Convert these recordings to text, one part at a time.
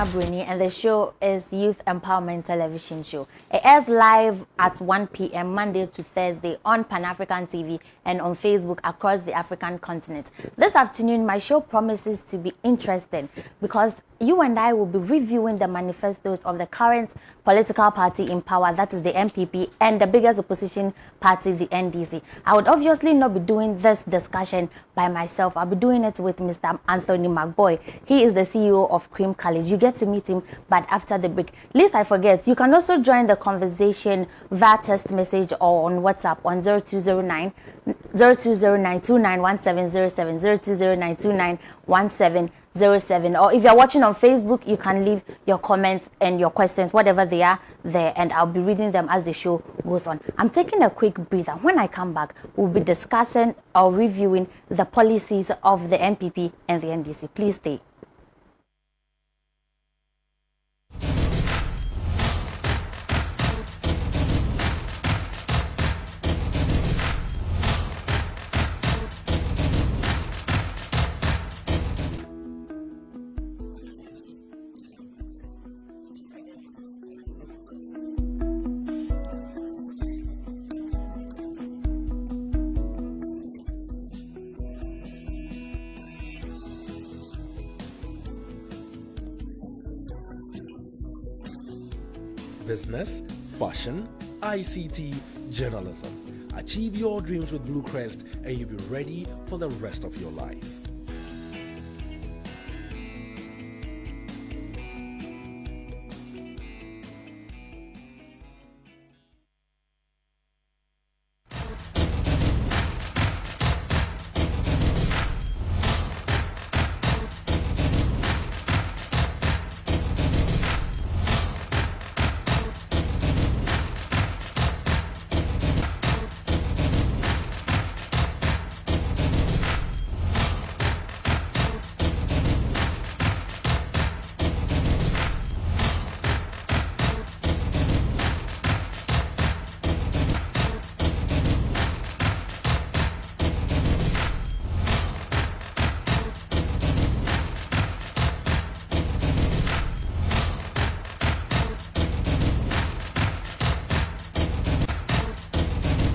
Bruni, and the show is Youth Empowerment Television Show. It airs live at 1 p.m. Monday to Thursday on PanAfricanTV and on Facebook across the African continent. This afternoon, my show promises to be interesting because you and I will be reviewing the manifestos of the current political party in power, that is the NPP, and the biggest opposition party, the NDC. I would obviously not be doing this discussion by myself. I'll be doing it with Mr. Anthony Mark-Boye. He is the CEO of Cream College. You get to meet him, but after the break. Lest I forget, you can also join the conversation via text message or on WhatsApp on 0209 291707, 0209 291707. Or if you're watching on Facebook, you can leave your comments and your questions, whatever they are, there, and I'll be reading them as the show goes on. I'm taking a quick breather. When I come back, we'll be discussing or reviewing the policies of the NPP and the NDC. Please stay. Business, fashion, ICT, journalism. Achieve your dreams with Blue Crest and you'll be ready for the rest of your life.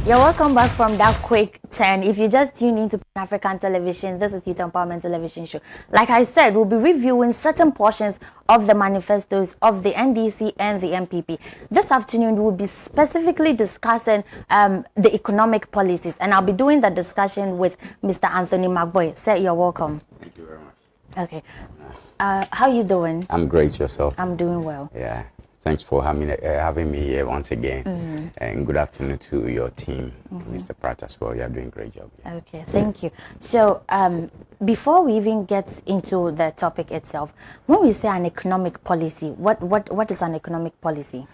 You're welcome back from that quick turn. If you just tune into African Television, this is Youth Empowerment Television Show. Like I said, we'll be reviewing certain portions of the manifestos of the NDC and the NPP. This afternoon, we'll be specifically discussing the economic policies, and I'll be doing the discussion with Mr. Anthony Mark-Boye. Sir, you're welcome. Thank you very much. Okay. How you doing? I'm great. Yourself? I'm doing well. Yeah. Thanks for having me here once again. And good afternoon to your team, Mr. Pratt as well. You're doing a great job. Yeah. Okay, thank you. So before we even get into the topic itself, when we say an economic policy, what is an economic policy?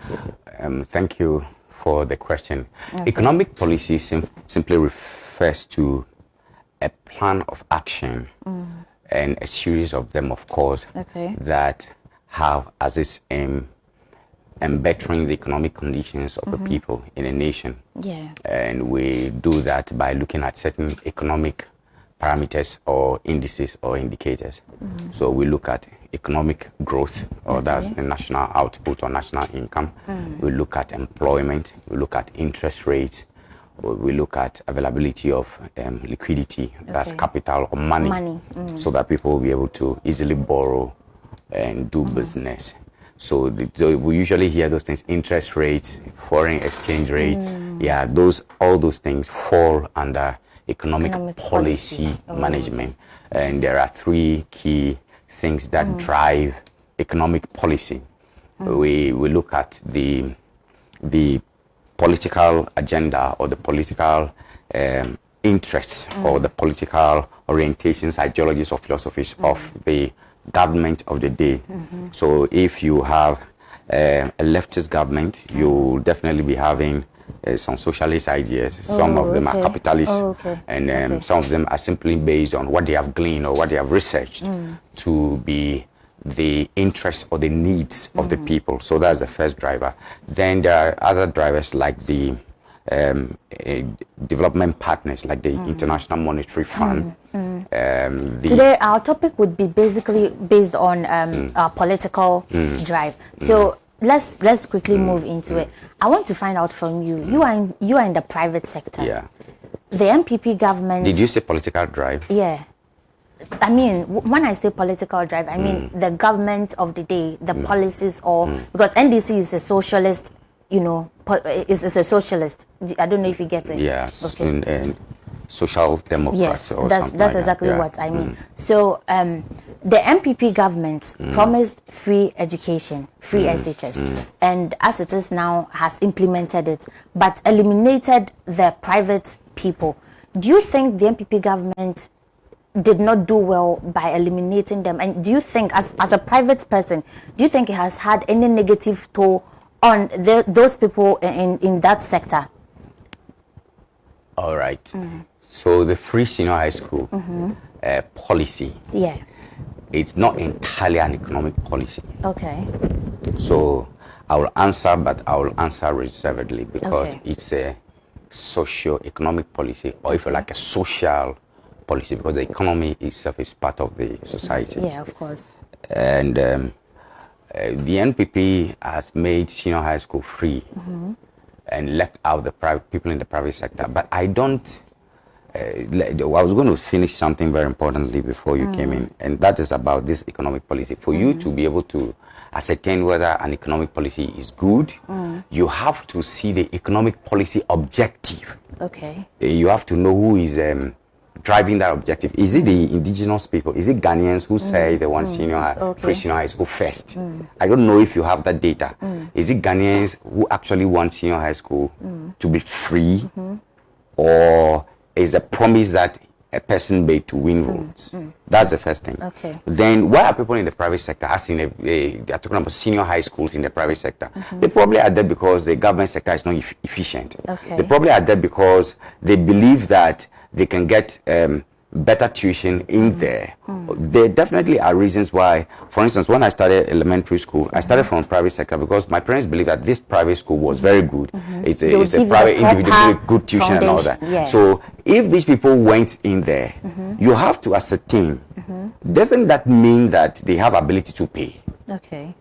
Thank you for the question. Okay. Economic policy simply refers to a plan of action and a series of them, of course, that have as its aim and bettering the economic conditions of the people in a nation. Yeah. And we do that by looking at certain economic parameters or indices or indicators. So we look at economic growth, or that's the national output or national income. We look at employment, we look at interest rates, we look at availability of liquidity, that's capital or money. So that people will be able to easily borrow and do business. So we usually hear those things: interest rates, foreign exchange rates. Yeah, all those things fall under economic policy management. And there are three key things that drive economic policy. We look at the political agenda or the political interests or the political orientations, ideologies or philosophies of the government of the day. So if you have a leftist government, you'll definitely be having some socialist ideas. Some of them are capitalist, and some of them are simply based on what they have gleaned or what they have researched to be the interests or the needs of the people. So that's the first driver. Then there are other drivers like the development partners like the International Monetary Fund. Today, our topic would be basically based on our political drive. So let's quickly move into it. I want to find out from you. You are in the private sector. Yeah. The NPP government. Did you say political drive? Yeah. I mean, when I say political drive, I mean the government of the day, the policies, or because NDC is a socialist, you know, is a socialist. I don't know if you get it. Yes. Okay. And social democrats. Yes, or that's something like exactly that. Yeah. what I mean. So the NPP government promised free education, free SHS, and as it is now, has implemented it, but eliminated the private people. Do you think the NPP government did not do well by eliminating them? And do you think, as a private person, do you think it has had any negative toll on those people in that sector? All right. So the free senior high school policy, it's not entirely an economic policy. Okay. So I will answer, but I will answer reservedly because it's a socio-economic policy, or if you like, a social policy, because the economy itself is part of the society. Yeah, of course. And the NPP has made senior high school free and left out the private people in the private sector. But I don't. I was going to finish something very importantly before you came in, and that is about this economic policy. For you to be able to ascertain whether an economic policy is good, you have to see the economic policy objective. Okay. You have to know who is driving that objective. Is it the indigenous people? Is it Ghanaians who say they want free senior high school first? I don't know if you have that data. Is it Ghanaians who actually want senior high school to be free, or is a promise that a person made to win votes? That's the first thing. Okay. Then why are people in the private sector asking? They are talking about senior high schools in the private sector. They probably are there because the government sector is not efficient. Okay. They probably are there because they believe that they can get better tuition in there. There definitely are reasons why. For instance, when I started elementary school, I started from private sector because my parents believed that this private school was very good. It's a private individual, good tuition and all that. Yeah. So if these people went in there, you have to ascertain. Doesn't that mean that they have ability to pay? Okay.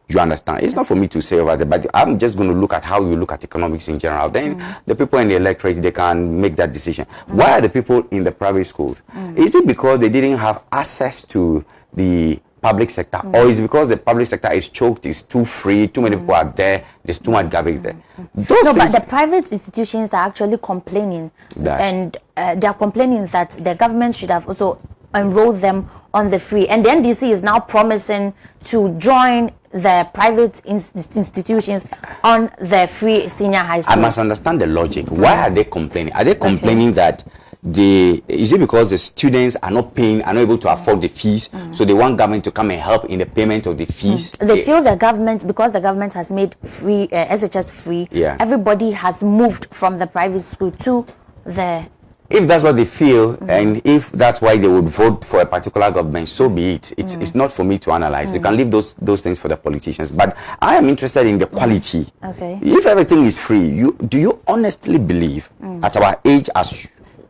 You understand? It's not for me to say over there, but I'm just going to look at how you look at economics in general. Then the people in the electorate, they can make that decision. Why are the people in the private schools? Is it because they didn't have access to the public sector, or is it because the public sector is choked, is too free, too many people are there, there's too much garbage there? No, but the private institutions are actually complaining, and they are complaining that the government should have also enrolled them on the free, and the NDC is now promising to join the private institutions on the free senior high school. I must understand the logic. Why are they complaining? Are they complaining that is it because the students are not paying, are not able to afford the fees, so they want government to come and help in the payment of the fees? They feel the government, because the government has made free SHS free, everybody has moved from the private school to the... If that's what they feel, and if that's why they would vote for a particular government, so be it. It's not for me to analyze. You can leave those things for the politicians. But I am interested in the quality. Okay. If everything is free, do you honestly believe, at our age, as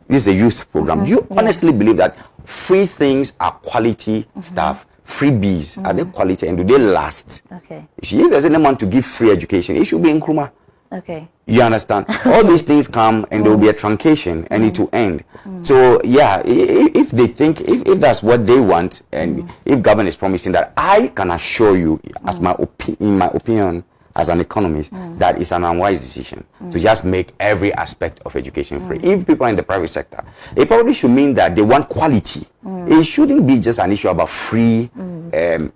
this is a youth program, do you honestly believe that free things are quality stuff? Freebies, are they quality, and do they last? Okay. You see, if there's anyone to give free education, it should be in Nkrumah. Okay. You understand? All these things come and there will be a truncation and it will end. So yeah, if they think, if that's what they want, and if government is promising that, I can assure you, as in my opinion, as an economist, that is an unwise decision to just make every aspect of education free. If people are in the private sector, it probably should mean that they want quality. It shouldn't be just an issue about free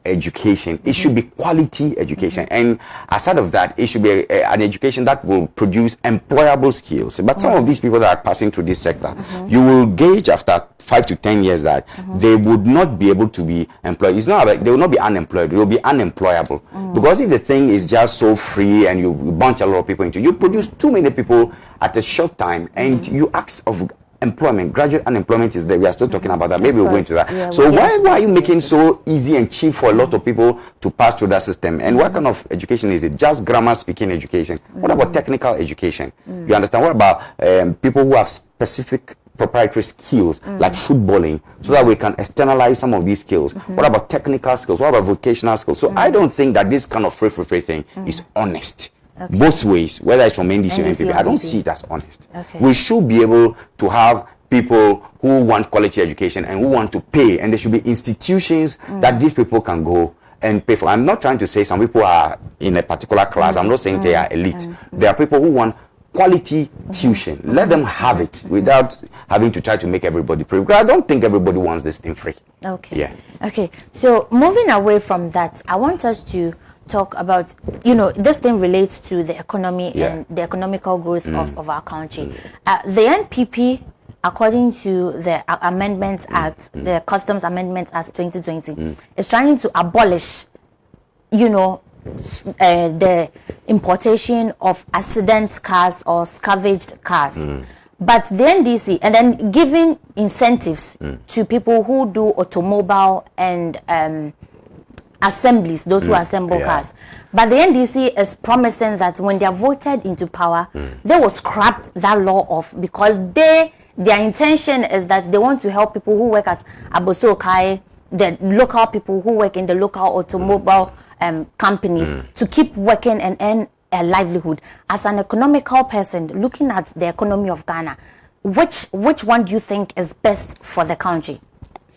education. It should be quality education. And aside of that, it should be an education that will produce employable skills. But some of these people that are passing through this sector, you will gauge after 5 to 10 years that they would not be able to be employed. It's not like they will not be unemployed, they will be unemployable. Because if the thing is just so free and you bunch a lot of people into it, you produce too many people at a short time, and you ask of employment, graduate unemployment is there. We are still talking about that. Maybe we'll go into that. Yeah, so why are you making so easy and cheap for a lot of people to pass through that system? And what kind of education is it? Just grammar speaking education? What about technical education? You understand? What about people who have specific proprietary skills like footballing, so that we can externalize some of these skills? What about technical skills? What about vocational skills? So I don't think that this kind of free thing is honest. Both ways, whether it's from NDC or NPP, I don't see it as honest. We should be able to have people who want quality education and who want to pay, and there should be institutions that these people can go and pay for. I'm not trying to say some people are in a particular class. I'm not saying they are elite. There are people who want quality tuition. Let them have it without having to try to make everybody pay. Because I don't think everybody wants this thing free. Okay. Yeah. Okay. So moving away from that, I want us to talk about, you know, this thing relates to the economy and the economical growth of our country. The NPP, according to the Amendments Act, the Customs Amendments Act 2020, is trying to abolish, you know, the importation of accident cars or scavenged cars. But the NDC, and then giving incentives to people who do automobile and assemblies, those who assemble cars. But the NDC is promising that when they are voted into power, they will scrap that law off, because their intention is that they want to help people who work at Abosokai, the local people who work in the local automobile companies, to keep working and earn a livelihood. As an economical person looking at the economy of Ghana, which one do you think is best for the country?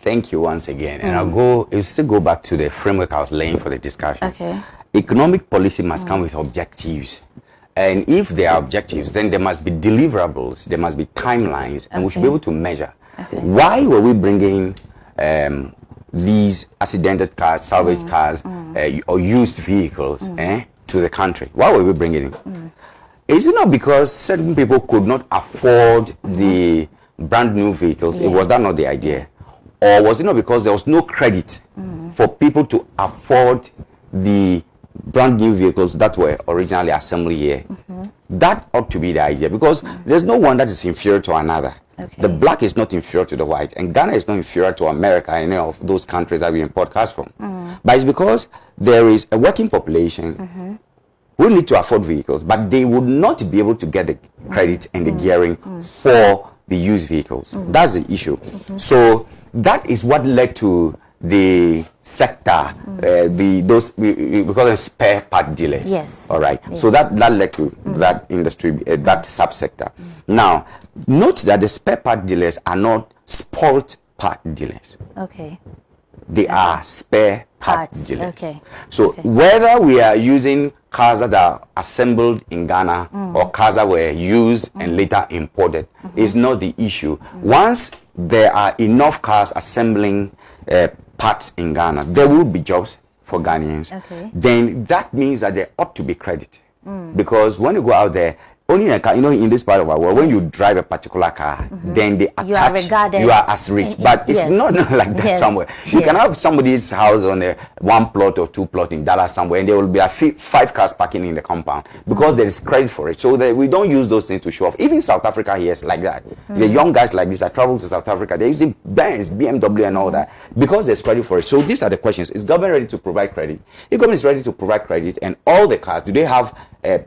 Thank you once again. And I'll still go back to the framework I was laying for the discussion. Okay. Economic policy must come with objectives. And if there are objectives, then there must be deliverables, there must be timelines, and we should be able to measure. Why were we bringing these accidented cars, salvage cars, or used vehicles to the country? Why were we bringing it? Is it not because certain people could not afford the brand new vehicles? Was that not the idea? Or was it not because there was no credit for people to afford the brand new vehicles that were originally assembled here? That ought to be the idea, because there's no one that is inferior to another. The black is not inferior to the white, and Ghana is not inferior to America, any of those countries that we import cars from. But it's because there is a working population who need to afford vehicles, but they would not be able to get the credit and the gearing for the used vehicles. That's the issue. So that is what led to the sector, we call them spare part dealers. Yes. All right. So that led to that industry, that subsector. Now, note that the spare part dealers are not spoilt part dealers. Okay. They are spare part dealers. Okay. So whether we are using cars that are assembled in Ghana or cars that were used and later imported is not the issue. Once there are enough cars assembling parts in Ghana, there will be jobs for Ghanaians. Then that means that there ought to be credit. Because when you go out there, only in a car, you know, in this part of our world, when you drive a particular car, then they attach, you are as rich. But it's not like that somewhere. You can have somebody's house on a 1 plot or 2 plot in Dallas somewhere, and there will be 5 cars parking in the compound, because there is credit for it. So that we don't use those things to show off. Even South Africa here is like that. The young guys like this, I travel to South Africa, they're using Benz, BMW and all that, because there's credit for it. So these are the questions. Is government ready to provide credit? If government is ready to provide credit, and all the cars, do they have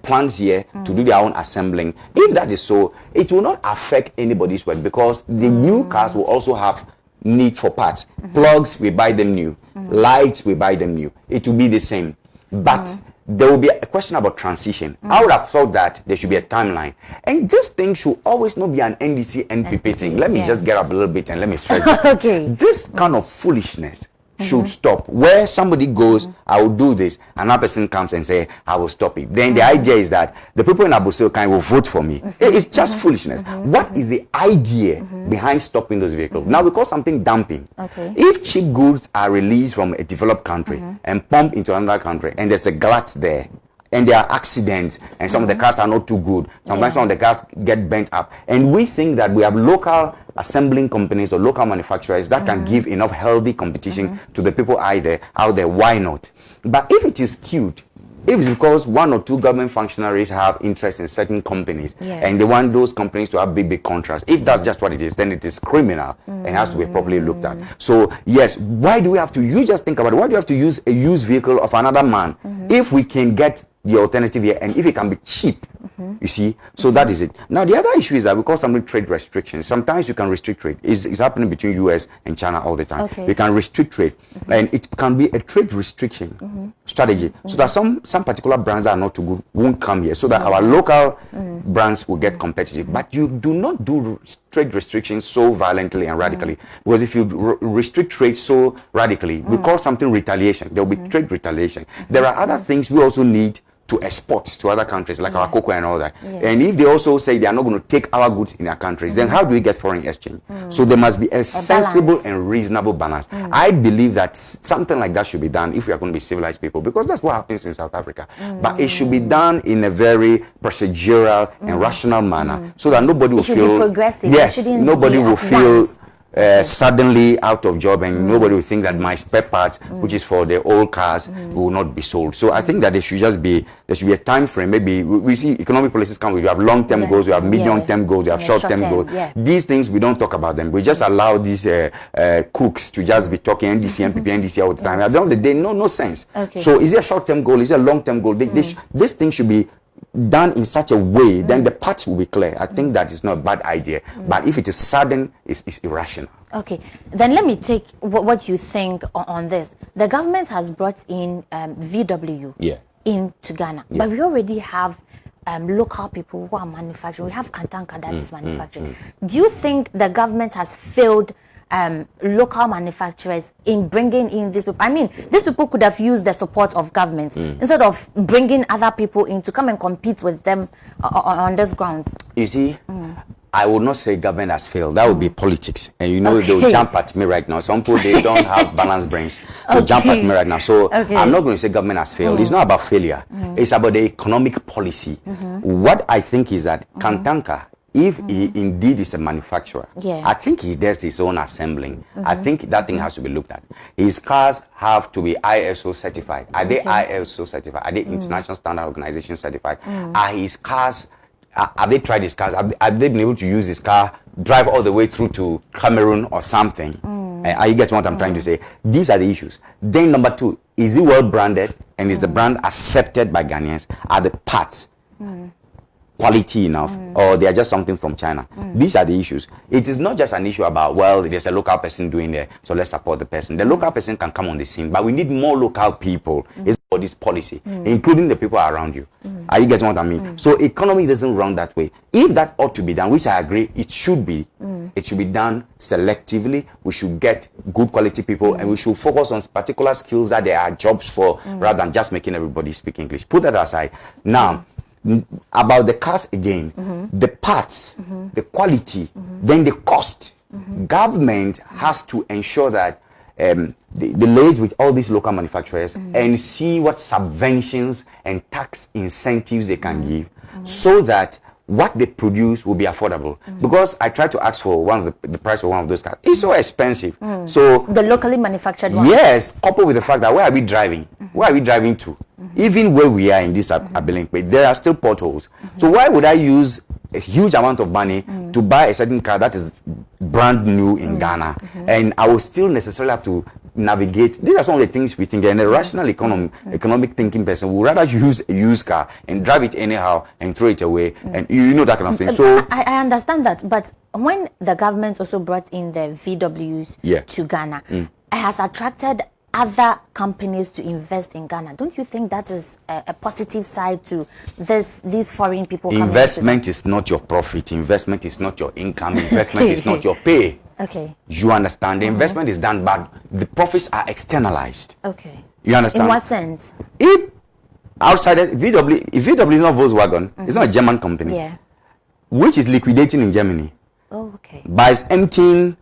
plans here to do their own assembling? If that is so, it will not affect anybody's work, because the new cars will also have need for parts. Plugs, we buy them new. Lights, we buy them new. It will be the same. But there will be a question about transition. I would have thought that there should be a timeline. And this thing should always not be an NDC, NPP thing. Let me just get up a little bit and let me stress this. This kind of foolishness should stop. Where somebody goes, I will do this, another person comes and say, I will stop it. Then the idea is that the people in Abosokai will vote for me. It's just foolishness. What is the idea behind stopping those vehicles? Now we call something dumping. If cheap goods are released from a developed country and pumped into another country, and there's a glut there, and there are accidents, and some of the cars are not too good, sometimes some of the cars get bent up, and we think that we have local assembling companies or local manufacturers that can give enough healthy competition to the people out there, why not? But if it is skewed, If it's because one or two government functionaries have interest in certain companies and they want those companies to have big contracts, if that's just what it is, then it is criminal and has to be properly looked at. So yes, why do we have to, you just think about it, why do we have to use a used vehicle of another man if we can get the alternative here and if it can be cheap? You see, so that is it. Now the other issue is that we call something trade restrictions. Sometimes you can restrict trade. It's happening between US and China all the time. We can restrict trade, and it can be a trade restriction strategy, so that some particular brands that are not too good won't come here, so that our local brands will get competitive. But you do not do trade restrictions so violently and radically, because if you restrict trade so radically, we call something retaliation. There will be trade retaliation. There are other things we also need to export to other countries, like our cocoa and all that. And if they also say they are not going to take our goods in their countries, then how do we get foreign exchange? So there must be a sensible and reasonable balance. I believe that something like that should be done if we are going to be civilized people, because that's what happens in South Africa. But it should be done in a very procedural and rational manner, so that nobody will feel progressive. Yes, nobody will feel suddenly out of job, and nobody will think that my spare parts, which is for the old cars, will not be sold. So I think that there should be a time frame. Maybe we see economic policies come with, you have long-term goals, you have medium-term goals, you have short-term goals. These things, we don't talk about them. We just allow these cooks to just be talking NDC, NPP, NDC all the time. At the end of the day, no sense. So is it a short-term goal? Is it a long-term goal? This thing should be done in such a way, then the path will be clear. I think that is not a bad idea. But if it is sudden, it's irrational. Okay, then let me take what you think on this. The government has brought in VW into Ghana, but we already have local people who are manufacturing. We have Kantanka that is manufacturing. Do you think the government has failed local manufacturers in bringing in these people? I mean, these people could have used the support of government instead of bringing other people in to come and compete with them on these grounds. You see, I would not say government has failed. That would be politics. And you know, they'll jump at me right now. Some people, they don't have balanced brains. They'll jump at me right now. So I'm not going to say government has failed. It's not about failure. It's about the economic policy. What I think is that Kantanka, if he indeed is a manufacturer, I think he does his own assembling. I think that thing has to be looked at. His cars have to be ISO certified. Are they ISO certified? Are they International Standard Organization certified? Are his cars, have they tried his cars? Have they been able to use his car, drive all the way through to Cameroon or something? Are you getting what I'm trying to say? These are the issues. Then number two, is it well branded, and is the brand accepted by Ghanaians? Are the parts quality enough, or they are just something from China? These are the issues. It is not just an issue about, well, there's a local person doing there, so let's support the person. The local person can come on the scene, but we need more local people for this policy, including the people around you. Are you getting what I mean? So economy doesn't run that way. If that ought to be done, which I agree, it should be done selectively. We should get good quality people, and we should focus on particular skills that there are jobs for, rather than just making everybody speak English. Put that aside. Now, about the cars again, the parts, the quality, then the cost. Government has to ensure that they liaise with all these local manufacturers and see what subventions and tax incentives they can give, so that what they produce will be affordable. Because I tried to ask for the price of one of those cars. It's so expensive. So the locally manufactured one. Yes, coupled with the fact that where are we driving? Where are we driving to? Even where we are in this Abilinkwe, there are still potholes. So why would I use a huge amount of money to buy a certain car that is brand new in Ghana, and I will still necessarily have to navigate? These are some of the things we think, and a rational economic thinking person would rather use a used car and drive it anyhow and throw it away, and you know, that kind of thing. So I understand that, but when the government also brought in the VWs to Ghana, it has attracted other companies to invest in Ghana. Don't you think that is a positive side to these foreign people coming? Investment is not your profit. Investment is not your income. Investment is not your pay. Okay. You understand? The investment is done, but the profits are externalized. Okay. You understand? In what sense? If outside VW, if VW is not Volkswagen, it's not a German company, which is liquidating in Germany. Oh, okay. But it's emptying.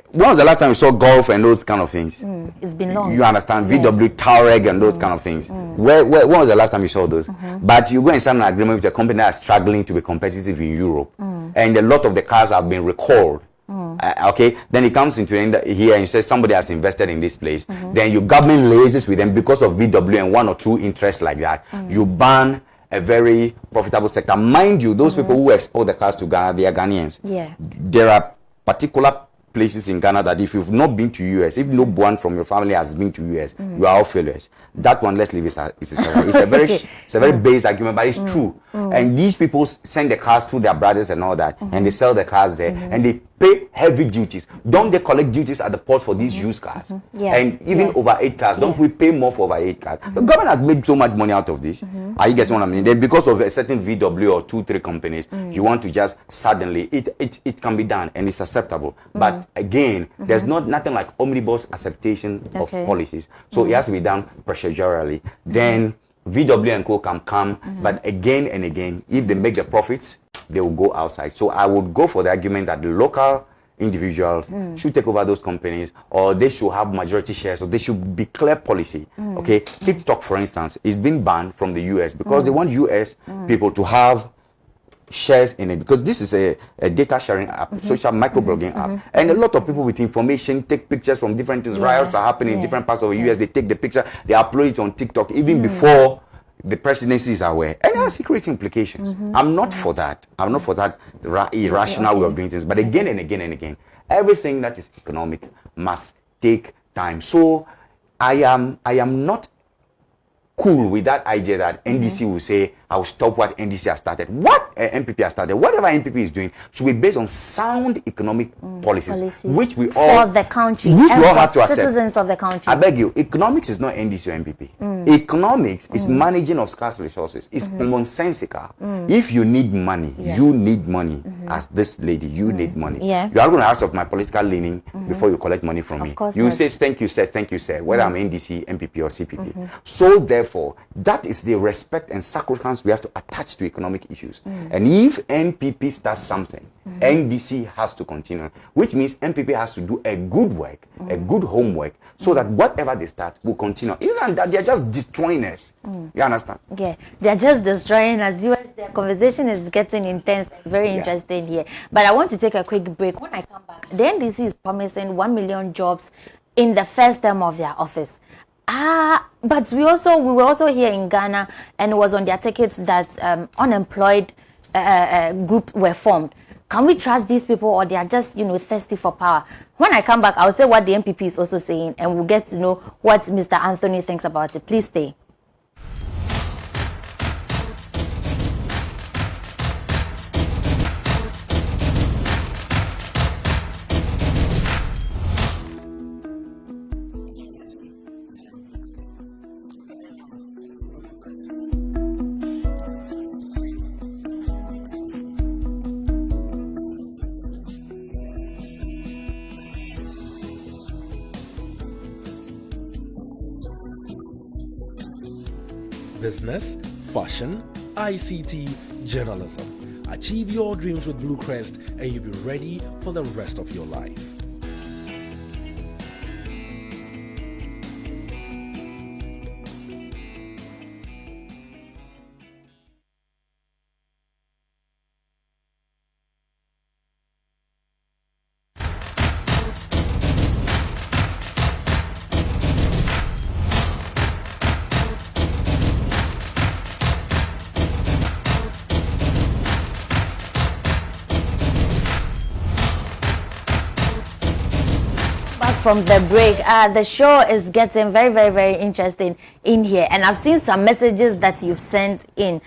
When was the last time you saw Golf and those kind of things? It's been long. You understand? VW, Touareg and those kind of things. When was the last time you saw those? But you go and sign an agreement with a company that is struggling to be competitive in Europe. And a lot of the cars have been recalled Okay, then it comes into here and you say somebody has invested in this place. Then your government liaises with them because of VW and one or two interests like that. You ban a very profitable sector. Mind you, those people who export the cars to Ghana, they are Ghanaians. Yeah. There are particular places in Ghana that if you've not been to US, if no one from your family has been to US, you are all failures. That one, let's leave it. It's a very it's a very base argument, but it's true. And these people send the cars to their brothers and all that, and they sell the cars there, and they pay heavy duties. Don't they collect duties at the port for these used cars? Yeah. And even over 8 cars, don't we pay more for over 8 cars? The government has made so much money out of this. Are you getting what I mean? Then because of a certain VW or 2-3 companies, you want to just suddenly it can be done and it's acceptable. But again, there's nothing like omnibus acceptation of policies. So it has to be done procedurally. Then VW and Co can come, but again and again, if they make the profits, they will go outside. So I would go for the argument that the local individuals should take over those companies, or they should have majority shares, or they should declare policy. Okay, TikTok, for instance, is being banned from the US because they want US people to have shares in it, because this is a data sharing app, social microblogging app, and a lot of people with information take pictures from different things. Riots are happening in different parts of the US. They take the picture, they upload it on TikTok even before the presidency is aware, and there are security implications. I'm not for that. I'm not for that irrational way of doing things. But again and again and again, everything that is economic must take time. So I am not cool with that idea that NDC will say, I will stop what NDC has started. What NPP has started, whatever NPP is doing, should be based on sound economic policies, which we all for the country, which and we all for have to accept. Citizens of the country. I beg you, economics is not NDC or NPP. Economics is managing of scarce resources. It's nonsensical. If you need money, you need money. As this lady, you need money. Yeah. You are going to ask of my political leaning before you collect money from me. Course You not. say thank you, sir, whether I'm NDC, NPP, or CPP. So therefore, that is the respect and sacrifice we have to attach to economic issues. And if NPP starts something, NDC has to continue, which means NPP has to do a good work, a good homework, so that whatever they start will continue. Even that they're just destroying us. You understand? Yeah, they're just destroying us. Viewers, the conversation is getting intense and very interesting here. But I want to take a quick break. When I come back, the NDC is promising 1 million jobs in the first term of their office. But we were also here in Ghana, and it was on their tickets that unemployed group were formed. Can we trust these people, or they are just, thirsty for power? When I come back, I'll say what the NPP is also saying, and we'll get to know what Mr. Anthony thinks about it. Please stay. Business, fashion, ICT, journalism. Achieve your dreams with Blue Crest and you'll be ready for the rest of your life. From the break, the show is getting very, very, very interesting in here, and I've seen some messages that you've sent in.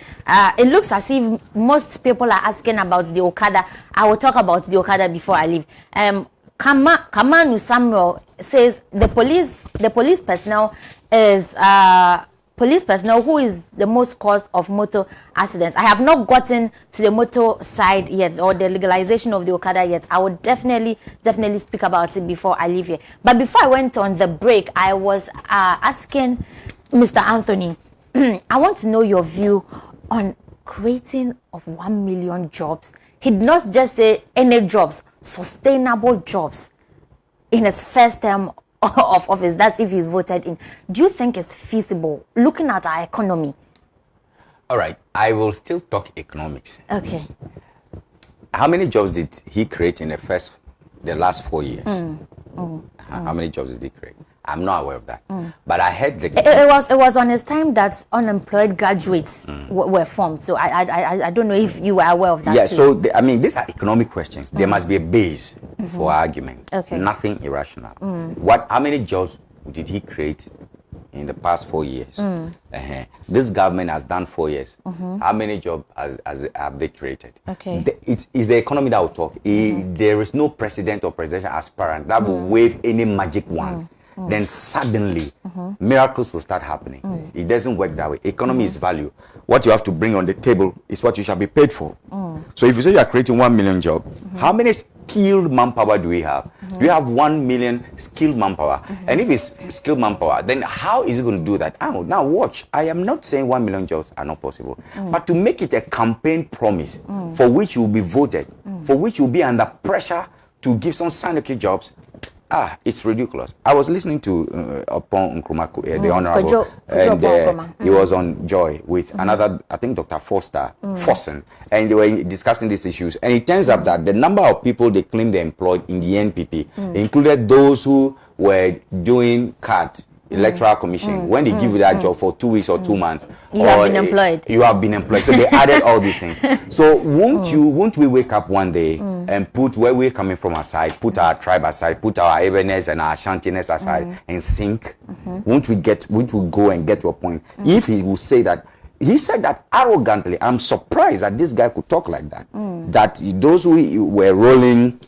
It looks as if most people are asking about the Okada. I will talk about the Okada before I leave. Kamanu Samuel says the police personnel is police personnel who is the most cause of motor accidents. I have not gotten to the motor side yet, or the legalization of the Okada yet. I would definitely speak about it before I leave here. But before I went on the break, I was asking Mr. Anthony, I want to know your view on creating of 1 million jobs. He did not just say any jobs, sustainable jobs in his first term of office. That's if he's voted in. Do you think it's feasible, looking at our economy? All right, I will still talk economics. Okay. How many jobs did he create in the first the last 4 years. How many jobs did he create? I'm not aware of that. But I heard it was on his time that unemployed graduates were formed. So I don't know if you were aware of that. Yeah, too. so I mean, these are economic questions. There must be a base for argument. Okay. Nothing irrational. How many jobs did he create in the past 4 years? This government has done 4 years. How many jobs have they created? Okay. It's the economy that will talk. There is no president or presidential aspirant that will wave any magic wand. Then suddenly miracles will start happening. It doesn't work that way. Economy is value. What you have to bring on the table is what you shall be paid for. So if you say you are creating 1 million jobs, how many skilled manpower do we have? Do you have 1 million skilled manpower? And if it's skilled manpower, then how is it going to do that? Now watch. I am not saying 1 million jobs are not possible, but to make it a campaign promise for which you will be voted, for which you will be under pressure to give some sanitary jobs. It's ridiculous. I was listening to Opon Nkrumah, the Honorable, and he was on Joy with another, I think, Dr. Fossen, and they were discussing these issues. And it turns out that the number of people they claim they employed in the NPP included those who were doing CAD, Electoral Commission. When they give you that job for 2 weeks or 2 months, you have been employed. You have been employed. So they added all these things. So won't we wake up one day and put where we're coming from aside, put our tribe aside, put our Ebenez and our Shantiness aside and think? Won't we go and get to a point? If he will say that, he said that arrogantly. I'm surprised that this guy could talk like that. That those who were rolling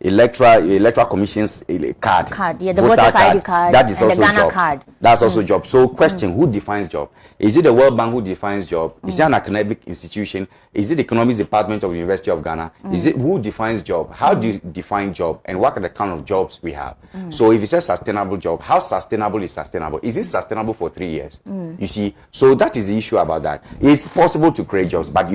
electoral commission's card, the voters ID card, that is and also the Ghana job. card. That's also job. So question, who defines job? Is it the World Bank who defines job? Is it an academic institution? Is it the economics department of the University of Ghana? Is it who defines job? How do you define job? And what are the kind of jobs we have? So if it says sustainable job, how sustainable is sustainable? Is it sustainable for 3 years? You see, so that is the issue about that. It's possible to create jobs, but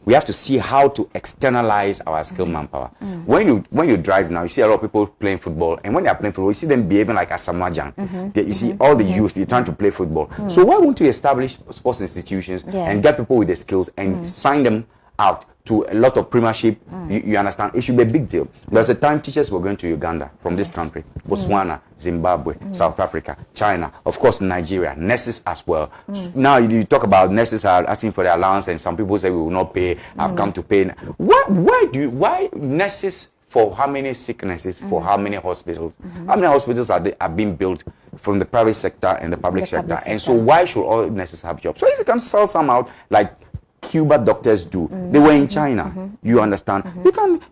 we have to see how to externalize our skilled manpower. When you drive now, you see a lot of people playing football, and when they are playing football, you see them behaving like a Samajan. You see all the youth, they're trying to play football. So why won't we establish sports institutions and get people with the skills and sign them out to a lot of premiership? You understand? It should be a big deal. There's a time teachers were going to Uganda from this country, Botswana, Zimbabwe, South Africa, China, of course Nigeria, nurses as well. Now you talk about nurses are asking for their allowance, and some people say we will not pay. I've come to pay. Why nurses? For how many sicknesses, for how many hospitals? How many hospitals are being built from the private sector and the public sector? And so why should all nurses have jobs? So if you can sell some out, like Cuba doctors do, they were in China, you understand?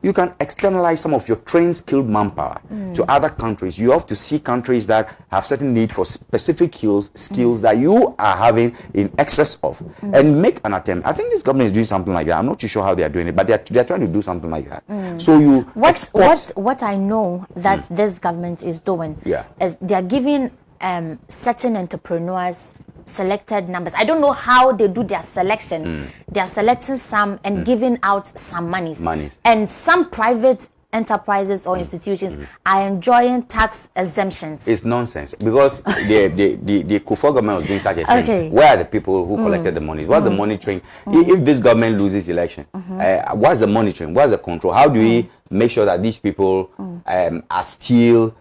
You can externalize some of your trained, skilled manpower to other countries. You have to see countries that have certain need for specific skills that you are having in excess of, and make an attempt. I think this government is doing something like that. I'm not too sure how they are doing it, but they're trying to do something like that. So what I know that this government is doing is they are giving certain entrepreneurs selected numbers. I don't know how they do their selection. They are selecting some and giving out some monies. And some private enterprises or institutions are enjoying tax exemptions. It's nonsense, because the Kufuor government was doing such a thing. Where are the people who collected the money? What's the monitoring? If this government loses election, what's the monitoring? What's the control? How do we make sure that these people are still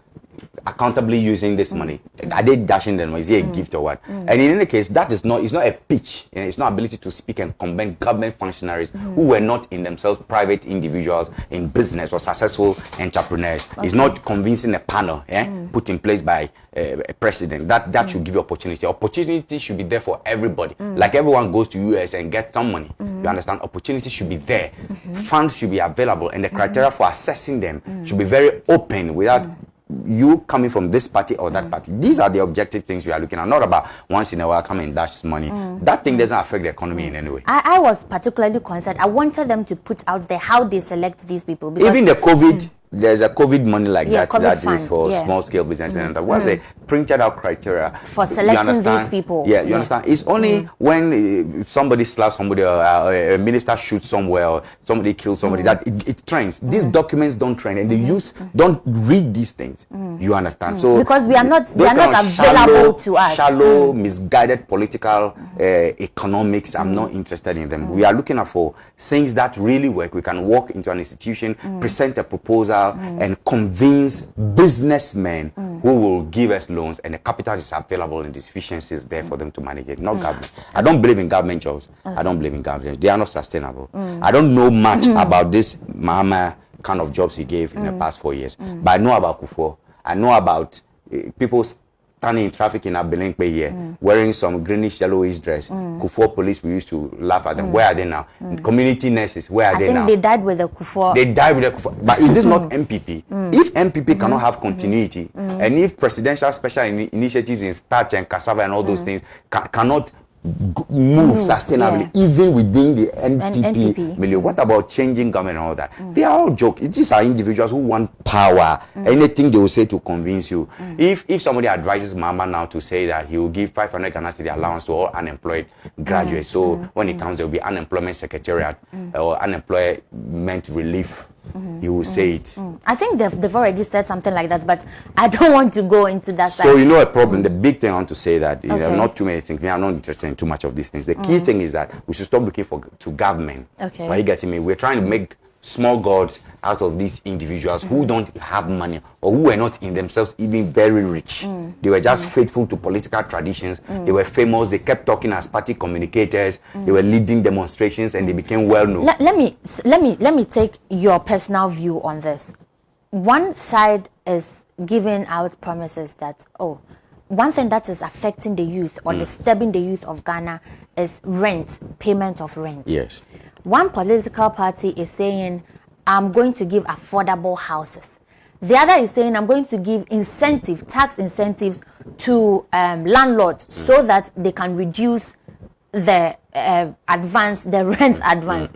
accountably using this money? Are they dashing them? Is it a gift or what? And in any case, it's not a pitch. It's not ability to speak and convince government functionaries who were not in themselves private individuals in business or successful entrepreneurs. It's not convincing a panel put in place by a president that should give you opportunity. Opportunity should be there for everybody. Like everyone goes to US and gets some money. You understand? Opportunity should be there. Funds should be available, and the criteria for assessing them should be very open, without you coming from this party or that party. These are the objective things we are looking at, not about once in a while come and dash money. That thing doesn't affect the economy in any way. I was particularly concerned. I wanted them to put out there how they select these people. Because even the COVID, there's a COVID money like that fund, is for small scale business, and what's the printed out criteria for selecting these people? You understand? It's only when somebody slaps somebody, or a minister shoots somewhere, or somebody kills somebody, that it trends. These documents don't trend, and the youth don't read these things. You understand? So because they are not available to us. Shallow, misguided political economics. I'm not interested in them. We are looking for things that really work. We can walk into an institution, present a proposal, capital and convince businessmen who will give us loans, and the capital is available and the efficiency is there for them to manage it, not government. I don't believe in government jobs. I don't believe in government. They are not sustainable. I don't know much about this Mahama kind of jobs he gave in the past 4 years, but I know about Kufuor. I know about people standing in traffic in Abelinkwe here, wearing some greenish yellowish dress. Kufuor police, we used to laugh at them. Where are they now? Community nurses, where are they now? I think they died with the Kufuor. They died with the Kufuor. But is this not NPP? If NPP cannot have continuity, and if presidential special initiatives in starch and cassava and all those things cannot move sustainably, even within the NPP milieu. What about changing government and all that? They are all jokes. These are individuals who want power. Anything they will say to convince you. If somebody advises Mama now to say that he will give 500 Ghana cedi allowance to all unemployed graduates, so when it comes, there will be unemployment secretariat or unemployment relief. You will say it. I think they've already said something like that, but I don't want to go into that side. So you know a problem. The big thing I want to say that not too many things. I'm not interested in too much of these things. The key thing is that we should stop looking to government. Okay. Are you getting me? We're trying to make small gods out of these individuals who don't have money or who were not in themselves even very rich. They were just faithful to political traditions. They were famous. They kept talking as party communicators. They were leading demonstrations and they became well known. Let me take your personal view on this. One side is giving out promises that one thing that is affecting the youth or disturbing the youth of Ghana is payment of rent. Yes. One political party is saying, I'm going to give affordable houses. The other is saying, I'm going to give tax incentives to landlords so that they can reduce the rent advance.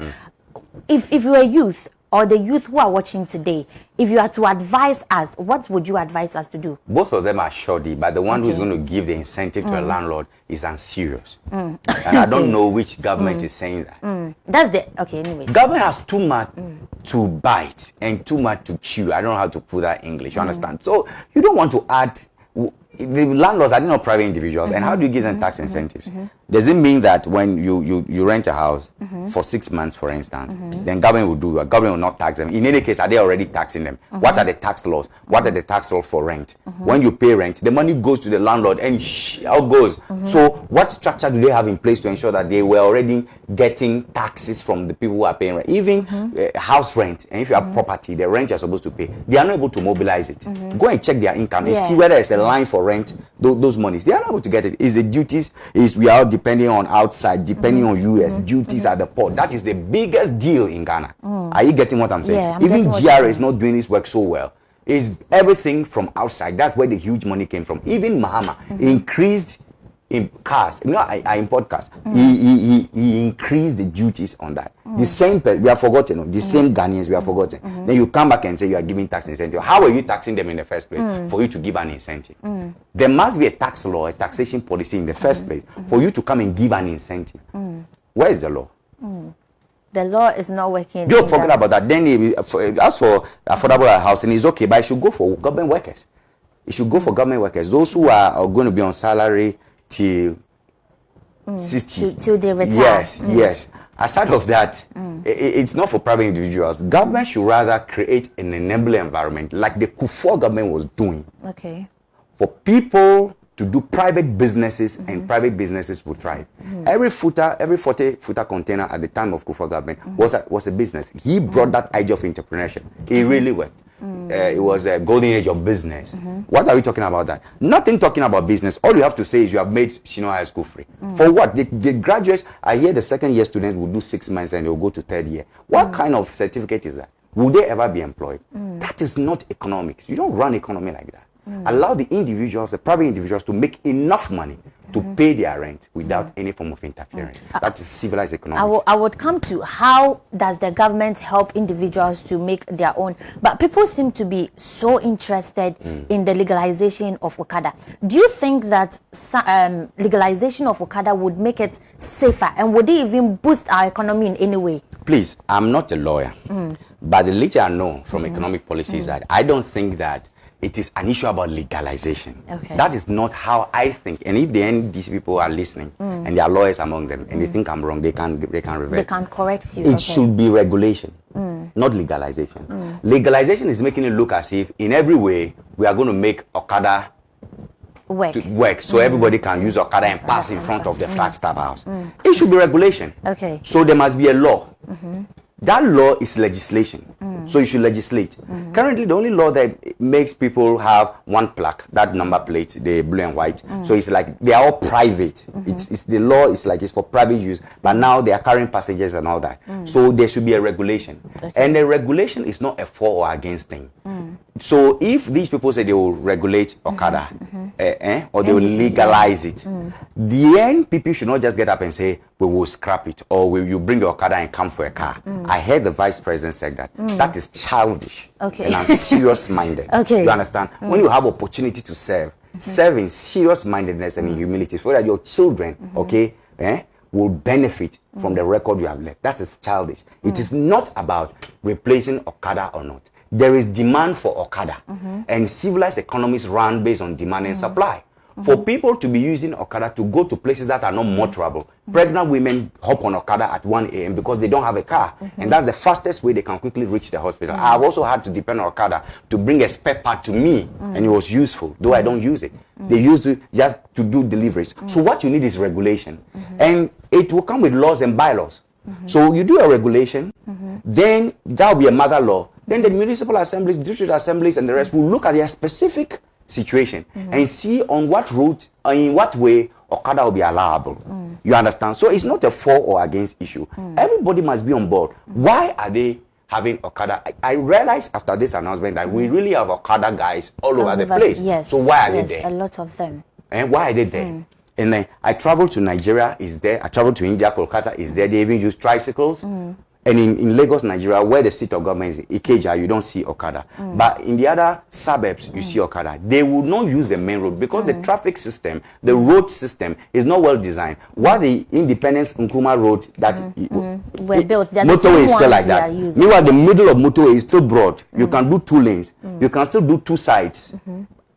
If you're a youth, or the youth who are watching today, if you are to advise us, what would you advise us to do? Both of them are shoddy, but the one who's going to give the incentive to a landlord is unserious. And I don't know which government is saying that. That's anyways. Government has too much to bite and too much to chew. I don't know how to put that in English, you understand? So you don't want to add. The landlords are not private individuals, and how do you give them tax incentives? Does it mean that when you rent a house for 6 months, for instance, then government will not tax them? In any case, are they already taxing them? What are the tax laws? What are the tax laws for rent? When you pay rent, the money goes to the landlord and out goes. So what structure do they have in place to ensure that they were already getting taxes from the people who are paying rent? Even house rent, and if you have property, the rent you're supposed to pay, they are not able to mobilize it. Go and check their income and see whether there's a line for rent, those monies. They are not able to get it. Is the duties, we are depending on outside, depending on US, duties at the port. That is the biggest deal in Ghana. Are you getting what I'm saying? Yeah, even GRA is not doing this work so well. It's everything from outside. That's where the huge money came from. Even Mahama increased in cars. I import cars. He increased the duties on that. The same, we have forgotten, the same Ghanaians, we have forgotten. Then you come back and say you are giving tax incentive. How are you taxing them in the first place for you to give an incentive? There must be a tax law, a taxation policy in the first place for you to come and give an incentive. Where is the law? The law is not working. Don't forget about that. Then as for affordable housing, it's okay, but it should go for government workers. It should go for government workers. Those who are going to be on salary till 60. Till they retire. Yes. Aside of that, it's not for private individuals. Government should rather create an enabling environment like the Kufuor government was doing. Okay. For people to do private businesses and private businesses would thrive. Every 40-footer container at the time of Kufuor government was a business. He brought that idea of entrepreneurship. It really worked. It was a golden age of business. What are we talking about that? Nothing talking about business. All you have to say is you have made Shino High School free. For what? The graduates, I hear the second year students will do 6 months and they'll go to third year. What kind of certificate is that? Will they ever be employed? That is not economics. You don't run economy like that. Allow the individuals, the private individuals, to make enough money to pay their rent without any form of interference. That is civilized economics. I would come to how does the government help individuals to make their own, but people seem to be so interested in the legalization of Okada. Do you think that legalization of Okada would make it safer, and would it even boost our economy in any way? Please, I'm not a lawyer, but the little I know from economic policy is that I don't think that it is an issue about legalization. Okay. That is not how I think. And if the NDC people are listening, and there are lawyers among them, and they think I'm wrong, they can revert. They can correct you. It should be regulation. not legalization. Legalization is making it look as if in every way we are going to make Okada work so everybody can use Okada and pass in front of the Flagstaff House. It should be regulation. Okay. So there must be a law. That law is legislation. So you should legislate. Currently, the only law that makes people have one plaque, that number plate, the blue and white. So it's like they are all private. It's the law is like it's for private use. But now they are carrying passengers and all that. So there should be a regulation. Okay. And the regulation is not a for or against thing. So if these people say they will regulate Okada or they will legalize it, the NPP should not just get up and say, we will scrap it, or will you bring your Okada and come for a car. I heard the vice president say that. That is childish and I'm serious-minded. You understand? When you have opportunity to serve in serious-mindedness and in humility, so that your children, will benefit from the record you have left. That is childish. It is not about replacing Okada or not. There is demand for Okada, and civilized economies run based on demand and supply. For people to be using Okada to go to places that are not motorable, pregnant women hop on Okada at 1 a.m. because they don't have a car, and that's the fastest way they can quickly reach the hospital. I've also had to depend on Okada to bring a spare part to me, and it was useful, though I don't use it. They used it just to do deliveries. So what you need is regulation, and it will come with laws and bylaws. So you do a regulation, then that will be a mother law. Then the municipal assemblies, district assemblies, and the rest will look at their specific situation and see on what route, in what way Okada will be allowable. You understand? So it's not a for or against issue. Everybody must be on board. Why are they having Okada? I realized after this announcement that we really have Okada guys all over the place. Yes. So why are they there? A lot of them. And why are they there? And then I traveled to Nigeria, is there. I traveled to India, Kolkata, is there. They even use tricycles. And in Lagos, Nigeria, where the seat of government is, Ikeja, you don't see Okada. But in the other suburbs, you see Okada. They will not use the main road because the traffic system, the road system is not well designed. While the Independence Nkrumah Road that were built, motorway is still like that. Meanwhile, the middle of motorway is still broad. You can do 2 lanes. You can still do 2 sides.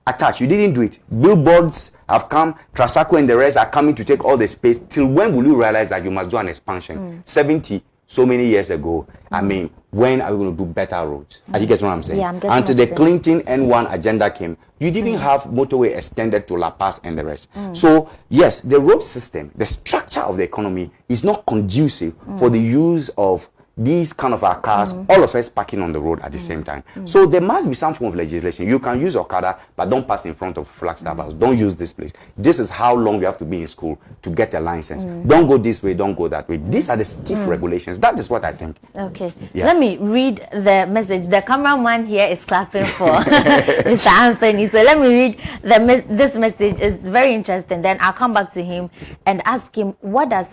Attached. You didn't do it. Billboards have come. Trasaco and the rest are coming to take all the space. Till when will you realize that you must do an expansion? 70 so many years ago. I mean, when are we going to do better roads? Are you getting what I'm saying? Yeah, I'm getting Until the Clinton N1 agenda came, you didn't have motorway extended to La Paz and the rest. So yes, the road system, the structure of the economy is not conducive for the use of these kind of our cars, all of us parking on the road at the same time. So there must be some form of legislation. You can use Okada, but don't pass in front of Flagstaff House. Don't use this place. This is how long you have to be in school to get a license. Don't go this way, don't go that way. These are the stiff regulations. That is what I think. Okay. Yeah. Let me read the message. The cameraman here is clapping for Mr. Anthony. So let me read this message. It's very interesting. Then I'll come back to him and ask him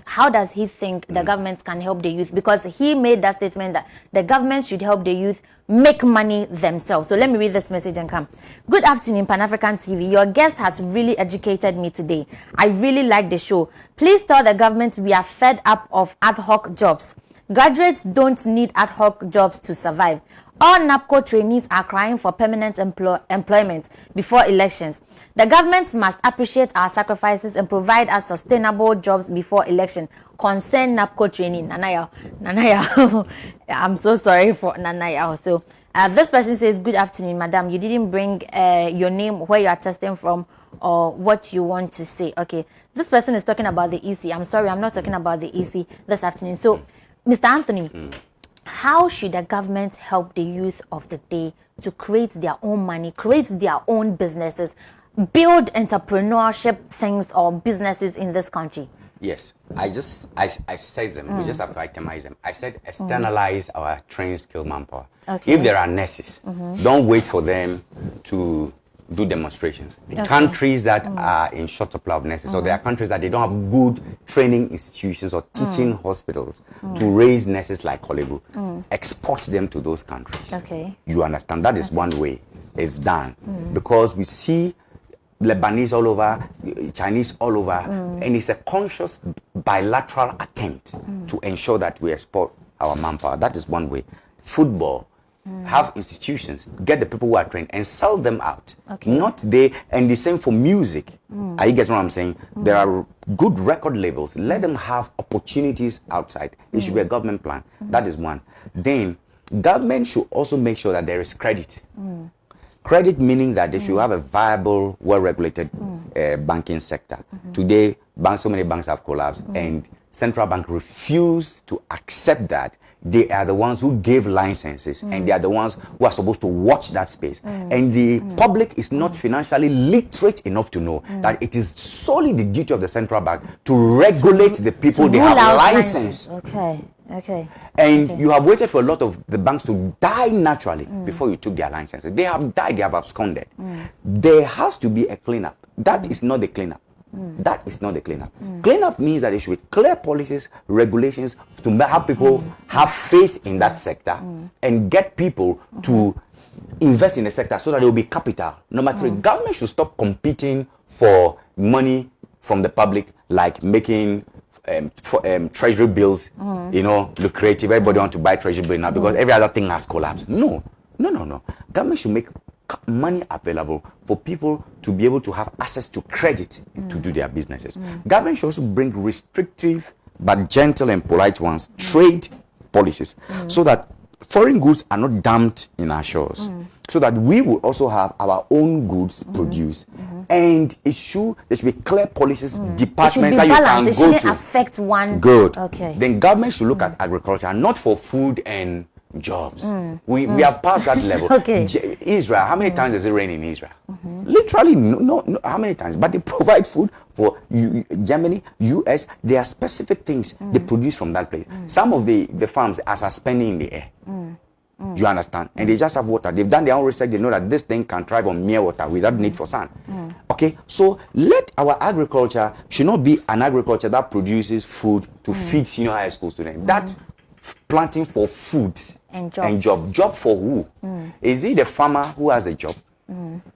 how does he think the government can help the youth? Because he made that statement that the government should help the youth make money themselves. So let me read this message and come. Good afternoon, Pan-African TV. Your guest has really educated me today. I really like the show. Please tell the government we are fed up of ad hoc jobs. Graduates don't need ad hoc jobs to survive. All NAPCO trainees are crying for permanent employment before elections. The government must appreciate our sacrifices and provide us sustainable jobs before election. Concern NAPCO training. Nanaya. I'm so sorry for Nanaya. So this person says, good afternoon, madam. You didn't bring your name, where you are testing from, or what you want to say. Okay. This person is talking about the EC. I'm sorry, I'm not talking about the EC this afternoon. So, Mr. Anthony, how should the government help the youth of the day to create their own money, create their own businesses, build entrepreneurship things or businesses in this country? Yes, I said them. We just have to itemize them. I said externalize our trained skilled manpower. Okay. If there are nurses, don't wait for them to do demonstrations. The countries that are in short supply of nurses, or there are countries that they don't have good training institutions or teaching hospitals to raise nurses like Kolebu, export them to those countries. Okay. You understand? That is one way it's done. Because we see Lebanese all over, Chinese all over, and it's a conscious bilateral attempt to ensure that we export our manpower. That is one way. Football, have institutions, get the people who are trained and sell them out. Okay. Not they, and the same for music. Are you getting what I'm saying? There are good record labels. Let them have opportunities outside. It should be a government plan. That is one. Then government should also make sure that there is credit. Credit meaning that they should have a viable, well-regulated banking sector. Today, so many banks have collapsed, and central bank refuse to accept that. They are the ones who gave licenses, and they are the ones who are supposed to watch that space. And the public is not financially literate enough to know that it is solely the duty of the central bank to regulate the people they have licensed. Okay. And you have waited for a lot of the banks to die naturally before you took their licenses. They have died, they have absconded. There has to be a cleanup. That is not the cleanup. That is not the cleanup. Cleanup means that there should be clear policies, regulations to have people have faith in that sector and get people to invest in the sector so that there will be capital. Number three, government should stop competing for money from the public, like making treasury bills, lucrative. Everybody want to buy treasury bill now because every other thing has collapsed. No. Government should make money available for people to be able to have access to credit to do their businesses. Government should also bring restrictive but gentle and polite ones, trade policies, so that foreign goods are not dumped in our shores, so that we will also have our own goods produced. And there should be clear policies, departments that you can go to. It shouldn't affect one. Good. Okay. Then government should look at agriculture, not for food and jobs. We have passed that level. Okay. Israel, how many times does it rain in Israel? Literally, no, how many times? But they provide food for Germany, US. There are specific things they produce from that place. Some of the farms are suspending in the air. You understand? And they just have water. They've done their own research. They know that this thing can thrive on mere water without need for sun. Okay, so let our agriculture should not be an agriculture that produces food to feed senior high school students. That planting for food and job for who? Is it the farmer who has a job?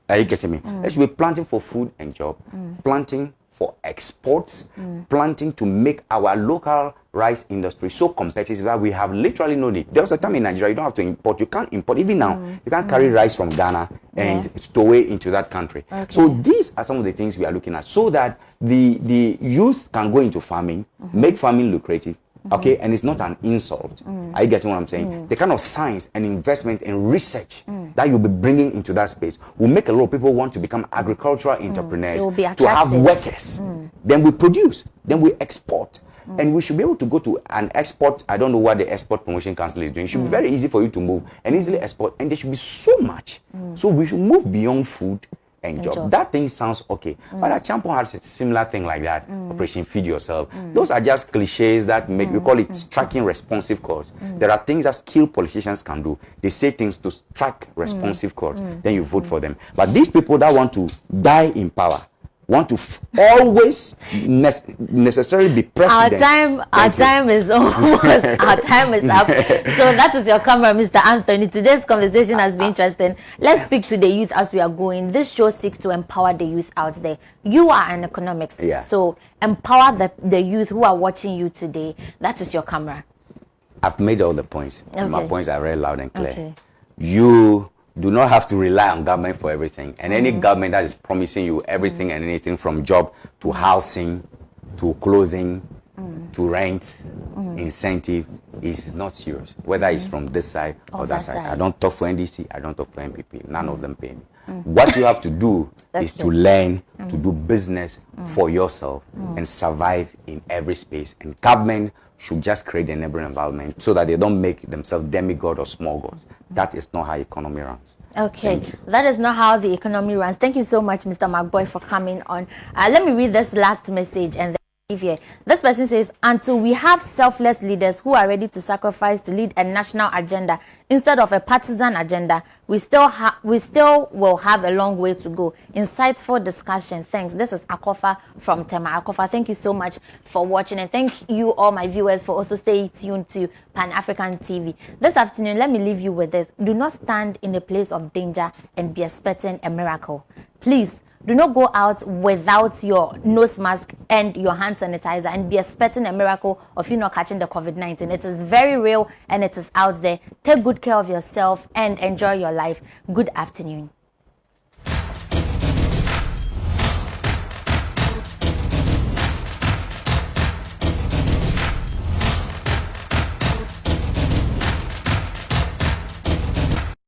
Are you getting me? Let should be planting for food and job, planting for exports, planting to make our local rice industry so competitive that we have literally no need. There was a time in Nigeria you don't have to import. You can't import. Even now, you can't carry rice from Ghana and stow it into that country. Okay. So these are some of the things we are looking at so that the youth can go into farming, make farming lucrative. Okay, and it's not an insult. Are you getting what I'm saying? The kind of science and investment and research that you'll be bringing into that space will make a lot of people want to become agricultural entrepreneurs, to have workers. Then we produce, then we export. And we should be able to go to an export. I don't know what the Export Promotion Council is doing. It should be very easy for you to move and easily export. And there should be so much. So we should move beyond food and job. That thing sounds okay. But a champion has a similar thing like that. Operation Feed Yourself. Those are just cliches that make, we call it striking responsive chords. There are things that skilled politicians can do. They say things to strike responsive chords. Then you vote for them. But these people that want to die in power, want to always necessarily be president. Our time is almost, our time is up. So that is your camera, Mr. Anthony. Today's conversation has been interesting. Let's speak to the youth as we are going. This show seeks to empower the youth out there. You are an economist, so empower the youth who are watching you today. That is your camera. I've made all the points. Okay. My points are very loud and clear. Okay. You do not have to rely on government for everything. And any government that is promising you everything and anything from job to housing, to clothing, to rent, incentive is not serious. Whether it's from this side or that side. I don't talk for NDC, I don't talk for NPP. None of them pay me. What you have to do is to learn to do business for yourself and survive in every space. And government should just create an enabling environment so that they don't make themselves demigod or small gods. That is not how economy runs. Okay, that is not how the economy runs. Thank you so much, Mr. Mark-Boye, for coming on. Let me read this last message and then leave here. This person says, until we have selfless leaders who are ready to sacrifice to lead a national agenda instead of a partisan agenda, we still will have a long way to go. Insightful discussion. Thanks. This is Akofa from Tema. Akofa, thank you so much for watching, and thank you all my viewers for also staying tuned to Pan-African TV. This afternoon, let me leave you with this. Do not stand in a place of danger and be expecting a miracle. Please, do not go out without your nose mask and your hand sanitizer and be expecting a miracle of you not catching the COVID-19. It is very real and it is out there. Take good care of yourself and enjoy your life. Good afternoon.